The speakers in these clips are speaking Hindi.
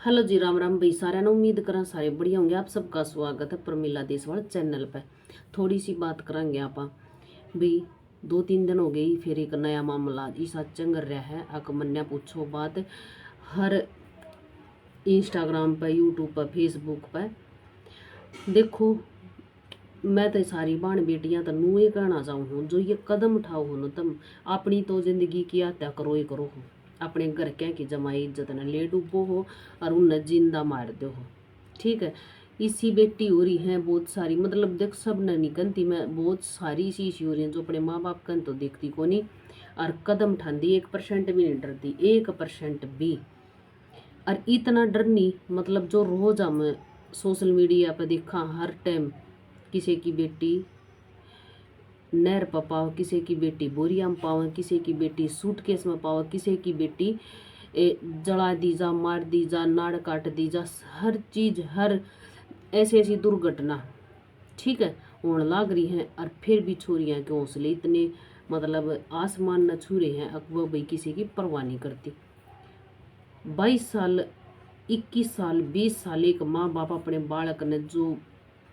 हेलो जी, राम राम भाई सारे ने। उम्मीद करा सारे बढ़िया होंगे। आप सबका स्वागत है प्रमिला देसवाल चैनल पे। थोड़ी सी बात करेंगे आप भाई। 2-3 दिन हो गई, फिर एक नया मामला ऐसा चंग रहा है। अक मन्या पूछो बात, हर इंस्टाग्राम पे, यूट्यूब पे, फेसबुक पे देखो। मैं तो सारी बाण बेटियां तो नू ये कहना चाहूँ हूँ, जो ये कदम उठाओ हो न तुम अपनी तो जिंदगी की हत्या करो ही करो हो। अपने घर क्या की जमाई इज्जत ने ले डूबो हो और उन्हें जिंदा मार दो हो। ठीक है, इसी बेटी हो रही है बहुत सारी, मतलब देख सब ने निकलती मैं बहुत सारी इसी हो रही है जो अपने माँ बाप कन तो देखती को नहीं और कदम उठाती 1% भी नहीं डरती, 1% भी। और इतना डर नहीं, मतलब जो रोज हम सोशल मीडिया पर देखा हर टाइम, किसी की बेटी नहर पर पाओ, किसी की बेटी बोरिया में पाओ, किसी की बेटी सूटकेस में पाओ, किसी की बेटी जला दी जा, मार दी जा, नाड़ काट दी जा, हर चीज हर ऐसी ऐसी दुर्घटना ठीक है होने लाग रही हैं। और फिर भी छोरियां के हौसले इतने मतलब आसमान न छू रहे हैं, अकबर भाई किसी की परवाह नहीं करती। 22 साल 21 साल 20 साल एक माँ बाप अपने बालक ने जो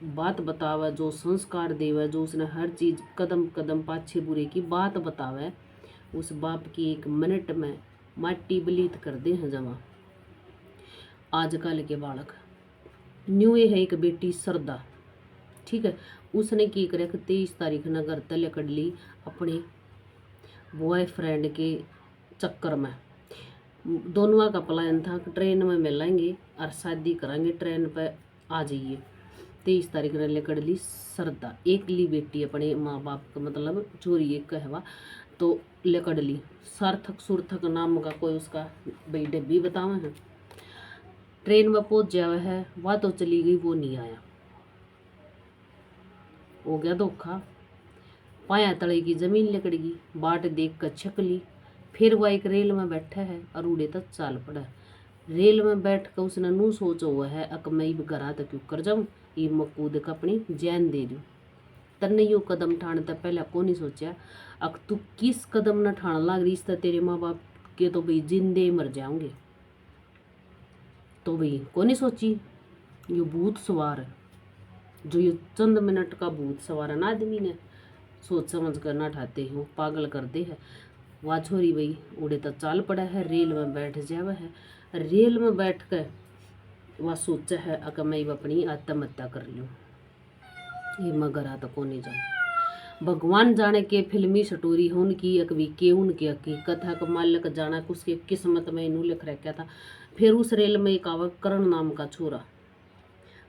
बात बतावे, जो संस्कार देवे, जो उसने हर चीज कदम कदम पाछे बुरे की बात बतावे, उस बाप की 1 मिनट में माटी बलीत कर दे हैं जमा। आजकल के बालक न्यू ये है एक बेटी सरदा, ठीक है, उसने की करे 23 तारीख ने घर तले कर ली अपने बॉयफ्रेंड के चक्कर में। दोनों का प्लान था कि ट्रेन में मिलेंगे और शादी करेंगे, ट्रेन पे आ जाइए। 23 तारीख ने लेकर ली सरदा, एक ली बेटी अपने माँ बाप का, मतलब चोरी एक कहवा तो लेकर ली। सार्थक सुरथक नाम का कोई उसका भाई डब्बी बतावे हैं। ट्रेन में पहुंच जावे है, वह तो चली गई, वो नहीं आया, हो गया धोखा। पाया तले की जमीन लकड़गी, बाट देख कर छक ली। फिर वह एक रेल में बैठा है और उड़े तक चाल पड़ा। रेल में बैठ कर उसने नू सोचा हुआ है, अक मैं घरा तक क्यों कर जाऊं, ये मकूद का अपनी जान दे दूं। तन्ने यो कदम ठाने तक पहले को नहीं सोचा, अक तू किस कदम न ठान लाग रही, इससे तेरे माँ बाप के तो भाई जिंदे मर जाओगे। तो भाई को नहीं सोची, यो भूत सवार है, जो ये चंद मिनट का भूत सवार है ना आदमी ने सोच समझ कर ना ठाते हो, पागल करते हैं। वह छोरी भाई उड़े तो चाल पड़ा है, रेल में बैठ जावा है। रेल में बैठ कर वह सोचा है अगर मैं अपनी आत्महत्या कर लूँ, ये मगर आ तो को नहीं जाऊँ। भगवान जाने के फिल्मी स्टोरी हो उनकी, अकवी के उनकी हकीकत है, मालिक जाना कि उसके किस्मत में इनू लिख रखा था। फिर उस रेल में एक आवा करण नाम का छोरा,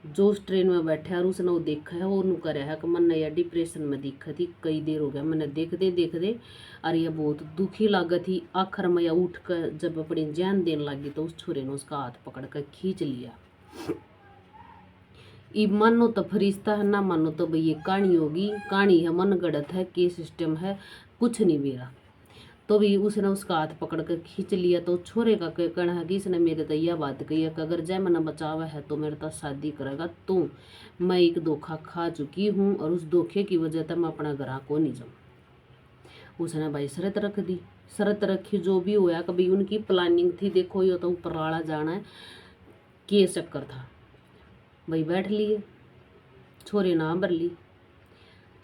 जो उस ट्रेन में बैठा है और उसने वो देखा है, वो कर है कि मन या डिप्रेशन में दिखा थी, कई देर हो गया मैंने देख दे और ये बहुत दुखी लागत थी। आखिर में या उठ कर जब अपनी जान देने लगी तो उस छोरे ने उसका हाथ पकड़ कर खींच लिया। ये मानो तो फरिश्ता है, ना मानो तो भाई ये कहानी होगी, कहानी है, मन गढ़त है, के सिस्टम है, कुछ नहीं मेरा। तो भी उसने उसका हाथ पकड़ कर खींच लिया। तो छोरे का कहना है कि इसने मेरे तो यह बात कही है कि अगर जय मना बचावा है तो मेरे साथ शादी करेगा। तो मैं एक धोखा खा चुकी हूँ और उस धोखे की वजह से मैं अपना घर को नहीं जाऊँ। उसने भाई शरत रख दी, शरत रखी, जो भी हुआ कभी उनकी प्लानिंग थी। देखो ये तो ऊपर राड़ा जाना है, के चक्कर था भाई। बैठ लिए, छोरे ना भर ली।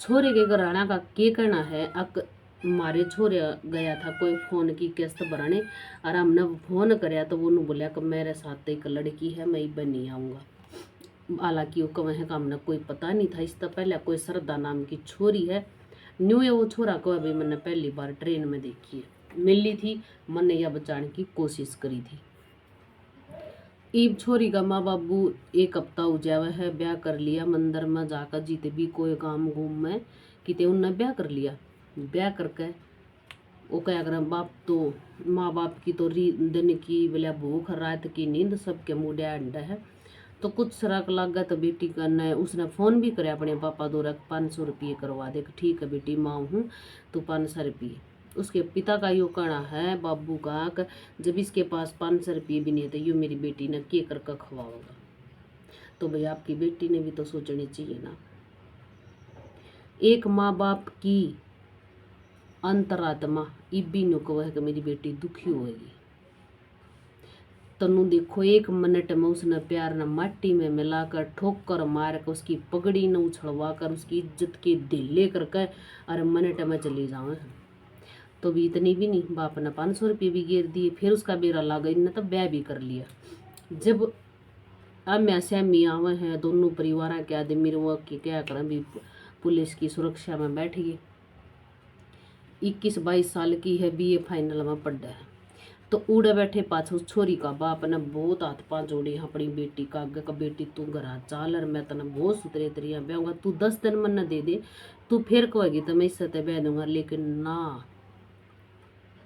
छोरे के घराना का के कहना है, अक मारे छोरे गया था कोई फोन की किस्त भराने और हमने फोन कराया तो वो बोलिया कि मेरे साथ एक लड़की है, मैं इब नहीं आऊँगा। हालांकि वो कहे का हमने कोई पता नहीं था, इससे पहले कोई सरदा नाम की छोरी है न्यू है। वो छोरा को अभी मैंने पहली बार ट्रेन में देखी है, मिली थी, मैंने यह बचाने की कोशिश करी थी। ईब छोरी का माँ बाबू 1 हफ्ता हो जावा है, ब्याह कर लिया, मंदिर में जाकर जीते भी कोई काम घूम में किते उनने ब्याह कर लिया। ब्याह करके वो क्या कर बाप तो माँ बाप की तो दिन की बोले भूख, रात की नींद, सबके मुँह अंडा है। तो कुछ सराक लागा तो बेटी का ने उसने फ़ोन भी करे अपने पापा दो 500 रुपये करवा दे, ठीक है बेटी माँ हूँ तो 500 रुपये। उसके पिता का यो कहना है बाबू का कि जब इसके पास 500 रुपये भी नहीं है तो यूँ मेरी बेटी ने के कर खवाओगा। तो भाई आपकी बेटी ने भी तो सोचनी चाहिए ना। एक माँ बाप की अंतरात्मा इबी नुक वह कि मेरी बेटी दुखी होगी। तनु देखो 1 मिनट में उसने प्यार न माटी में मिलाकर ठोकर मार कर उसकी पगड़ी न उछलवा कर उसकी इज्जत के दिले करके और मिनट में चले जाओ। तो भी इतनी भी नहीं, बाप ने 500 रुपये भी गिर दिए। फिर उसका बेरा लगा, इनने तो ब्याह भी कर लिया। जब अम्या सहमी आवे हैं दोनों परिवार के आदमी के क्या करें, भी पुलिस की सुरक्षा में बैठ गए। 21-22 साल की है, BA फाइनल में पढ़ा है। तो उड़े बैठे पाछो छोरी का बाप ने बहुत हाथ पाँव जोड़े अपनी बेटी का आगे का, बेटी तू घर चाल और मैं तने बहुत सुतरे तरिया ब्याऊंगा, तू 10 दिन मन दे दे, तू फिर कहेगी तो मैं इससे ब्याह दूंगा। लेकिन ना,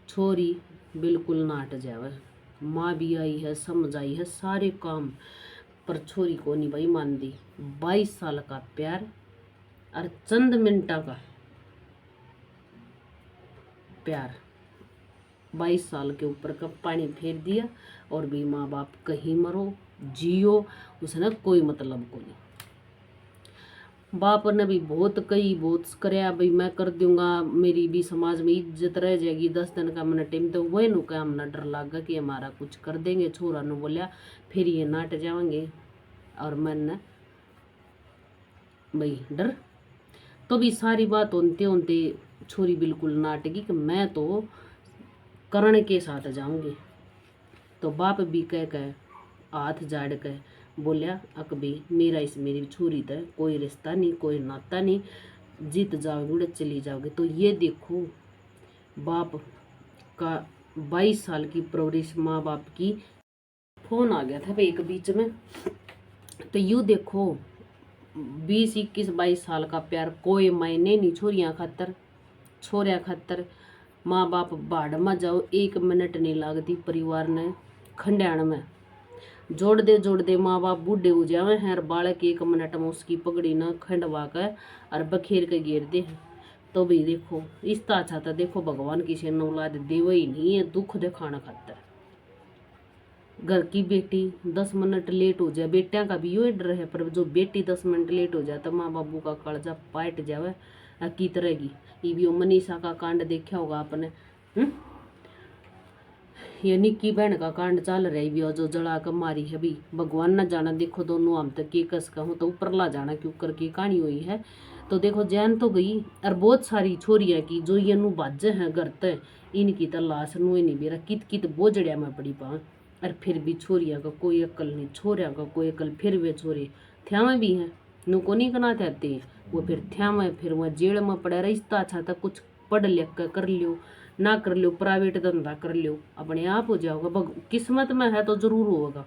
छोरी बिल्कुल ना हट जावे। माँ भी आई है, समझ आई है सारे काम, पर छोरी को नहीं भाई मान दी। 22 साल का प्यार और चंद मिनटा का प्यार, 22 साल के ऊपर का पानी फेर दिया। और भी माँ बाप कहीं मरो जियो, उसने कोई मतलब को नहीं। बाप ने भी बहुत कराया, भाई मैं कर दूंगा, मेरी भी समाज में इज्जत रह जाएगी। 10 दिन का मैंने टाइम तो वही नु का हमने डर लगा कि हमारा कुछ कर देंगे। छोरा ने बोलिया फिर ये नाट जाएंगे, और मैंने भाई डर। तो भी सारी बात होते होते छोरी बिल्कुल नाटगी कि मैं तो करण के साथ जाऊंगी। तो बाप भी कह हाथ जाड़ के बोलिया अकबी मेरा इस मेरी छोरी तो कोई रिश्ता नहीं, कोई नाता नहीं, जीत जाओगे उड़े चली जाओगे। तो ये देखो बाप का 22 साल की परवरिश, माँ बाप की। फोन आ गया था भाई एक बीच में, तो यूँ देखो 20, 21, 22 साल का प्यार कोई मायने नहीं। छोरियाँ खातर, छोरिया खातर माँ बाप बाढ़ में जाओ, 1 मिनट नहीं लगती परिवार ने खंडाण में जोड़ दे माँ बाप बूढ़े हो जावे हैं, और बालक 1 मिनट में उसकी पगड़ी न खंडवा कर और बखेर के गिर दे। तो भी देखो इसका अच्छा था, देखो भगवान किसी ने औलाद देवे ही नहीं है दुख दिखाना खातर। घर की बेटी 10 मिनट लेट हो जाए, बेटियां का भी यो डर है, पर जो बेटी 10 मिनट लेट हो जाए तो माँ बाबू का कालजा पाट जावे की तरह की। ये भी मनीषा का कांड देखा होगा आपने, ये निक्की बहन का कांड चल रहा है भी, जो जला कर मारी है भी। भगवान न जाना, देखो दोनों हम तक के कस कहूँ तो ऊपर ला जाना क्यों करके कहानी हुई है। तो देखो जैन तो गई, और बहुत सारी छोरियाँ की जो ये नु बाजे हैं घर ते, इनकी तो लाश नु नहीं बेरा कित बोझड़िया में पड़ी पाओ। और फिर भी छोरियाँ का कोई अक्ल नहीं, छोरियाँ का कोई अक्ल, फिर वे छोरे थ्यावे भी हैं नु को नहीं कना चाहते हैं वो, फिर थ्यावे फिर वह जेल में पड़ा रिश्ता। अच्छा था कुछ पढ़ लिख कर लियो, ना कर लो प्राइवेट धंधा कर लो, अपने आप हो जाओगा, किस्मत में है तो जरूर होगा।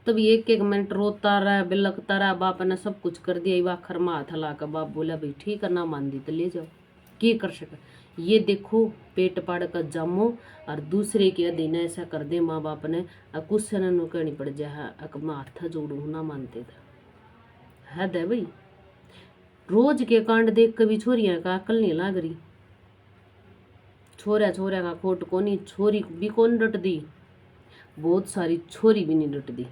तभी 1-1 मिनट रोता रहा, बिलकता रहा, बाप ने सब कुछ कर दिया। आखिर में हाथ ला कर बाप बोला भाई ठीक है ना मान दी तो ले जाओ, क्या कर सके। ये देखो पेट पाड़ कर जामो और दूसरे के अधीन ऐसा कर दे माँ बाप ने, कुछ से न कहनी पड़ जाए मैं हाथ जोड़ू ना मानते थे। है दे भाई, रोज के कांड देख के भी छोरियां का अकल नहीं लाग रही। छोरा का खोट को नहीं, छोरी भी कौन डट दी, बहुत सारी छोरी भी नहीं डट दी।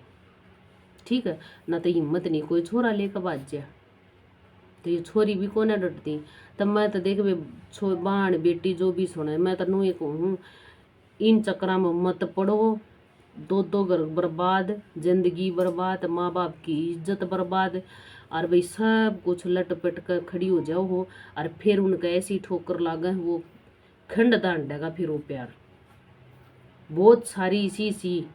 ठीक है ना, तो हिम्मत नहीं कोई छोरा लेकर बाज जा, तो ये छोरी भी कौन डटती। तब मैं तो देख बाण बेटी जो भी सुने, मैं तो नू कहूँ इन चक्कर में मत पड़ो। 2 घर बर्बाद, जिंदगी बर्बाद, माँ बाप की इज्जत बर्बाद, और भाई सब कुछ लटपट कर खड़ी हो जाओ हो, और फिर उनका ऐसी ठोकर लागे वो खंड दांडेगा फिर वो प्यार। बहुत सारी इसी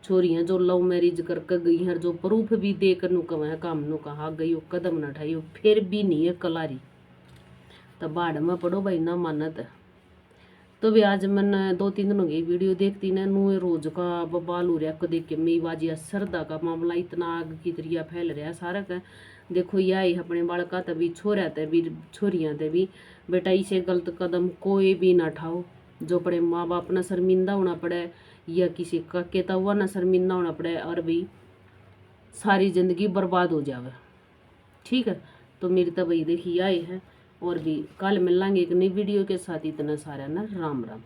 छोरियां जो लव मैरिज करके गई हैं, जो प्रूफ भी देकर नु कहा काम नु कहा गई हो, कदम न उठाई हो, फिर भी नहीं है कलारी, तो बाढ़ में पड़ो भाई ना मानत। तो भी आज मैंने 2-3 दिनों की वीडियो देखती ना, नु रोज का बबाल हो रहा को देख के मेरी बाजी श्रद्धा का मामला इतना आग की तरिया फैल रहा सारा का। देखो यही अपने बालका तभी छोरा तभी छोरियाँ तभी बेटा इसे गलत कदम कोई भी ना उठाओ, जो पड़े माँ बाप ना शर्मिंदा होना पड़े या किसी का कहता हुआ ना शर्मिंदा होना पड़े, और भी सारी जिंदगी बर्बाद हो जावे। ठीक है, तो मेरी तो भाई देखिए आए हैं, और भी कल मिलेंगे एक नई वीडियो के साथ। इतना सारा ना राम राम।